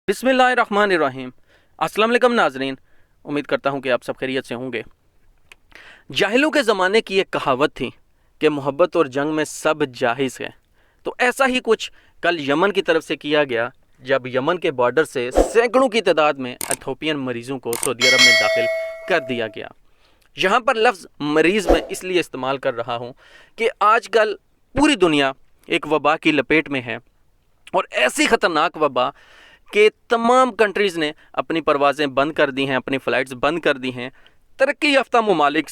बिस्मिल्लाहिर्रहमानिर्रहीम। अस्सलाम वालेकुम नाजरीन, उम्मीद करता हूँ कि आप सब खैरियत से होंगे। जाहिलों के ज़माने की एक कहावत थी कि मोहब्बत और जंग में सब जाहिज़ है। तो ऐसा ही कुछ कल यमन की तरफ से किया गया, जब यमन के बॉर्डर से सैकड़ों की तादाद में एथोपियन मरीज़ों को सऊदी अरब में दाखिल कर दिया गया। यहाँ पर लफ्ज़ मरीज़ में इसलिए इस्तेमाल कर रहा हूँ कि आजकल पूरी दुनिया एक वबा की लपेट में है, और ऐसी ख़तरनाक वबा कि तमाम कंट्रीज़ ने अपनी परवाज़ें बंद कर दी हैं, अपनी फ़्लाइट्स बंद कर दी हैं। तरक्की याफ्ता ममालिक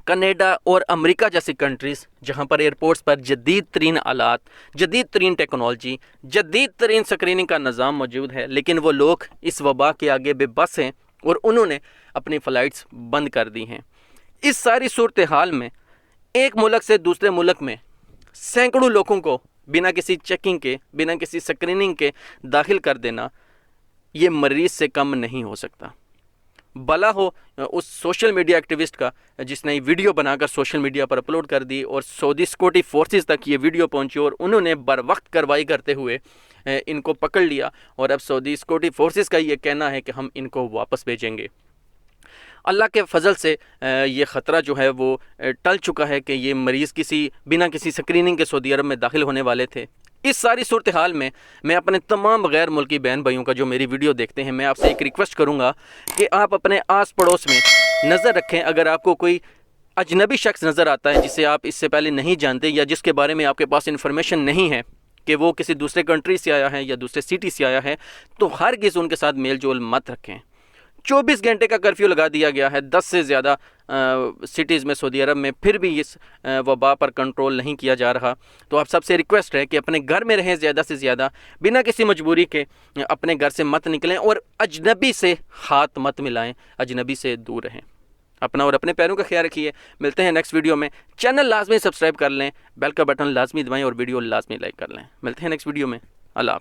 कनाडा और अमेरिका जैसी कंट्रीज़, जहाँ पर एयरपोर्ट्स पर जदीद तरीन आलात, जदीद तरीन टेक्नोलॉजी, जदीद तरीन स्क्रीनिंग का निज़ाम मौजूद है, लेकिन वो लोग इस वबा के आगे बेबस हैं और उन्होंने अपनी फ़्लाइट्स बंद कर दी हैं। इस सारी सूरत हाल में एक मुल्क से दूसरे मुल्क में सैकड़ों लोगों को बिना किसी चेकिंग के, बिना किसी स्क्रीनिंग के दाखिल कर देना, ये मरीज़ से कम नहीं हो सकता। भला हो उस सोशल मीडिया एक्टिविस्ट का जिसने वीडियो बनाकर सोशल मीडिया पर अपलोड कर दी और सऊदी सिक्योरिटी फोर्सेस तक ये वीडियो पहुंची और उन्होंने बर वक्त कार्रवाई करते हुए इनको पकड़ लिया, और अब सऊदी सिक्योरिटी फोर्सेस का ये कहना है कि हम इनको वापस भेजेंगे। अल्लाह के फजल से ये ख़तरा जो है वो टल चुका है कि ये मरीज़ बिना किसी स्क्रीनिंग के सऊदी अरब में दाखिल होने वाले थे। इस सारी सूरत हाल में मैं अपने तमाम गैर मुल्की बहन भाइयों का जो मेरी वीडियो देखते हैं, मैं आपसे एक रिक्वेस्ट करूँगा कि आप अपने आस पड़ोस में नज़र रखें। अगर आपको कोई अजनबी शख्स नज़र आता है जिसे आप इससे पहले नहीं जानते, या जिसके बारे में आपके पास इन्फॉर्मेशन नहीं है कि वो किसी दूसरे कंट्री से आया है या दूसरे सिटी से आया है, तो हरगिज़ उनके साथ मेल जोल मत रखें। 24 घंटे का कर्फ्यू लगा दिया गया है 10 से ज़्यादा सिटीज़ में सऊदी अरब में, फिर भी इस वबा पर कंट्रोल नहीं किया जा रहा। तो आप सबसे रिक्वेस्ट है कि अपने घर में रहें, ज़्यादा से ज़्यादा बिना किसी मजबूरी के अपने घर से मत निकलें, और अजनबी से हाथ मत मिलाएं, अजनबी से दूर रहें। अपना और अपने पैरों का ख्याल रखिए। मिलते हैं नेक्स्ट वीडियो में। चैनल लाजमी सब्सक्राइब कर लें, बेल का बटन लाजमी दबाएँ और वीडियो लाजमी लाइक कर लें। मिलते हैं नेक्स्ट वीडियो में। अल्लाह।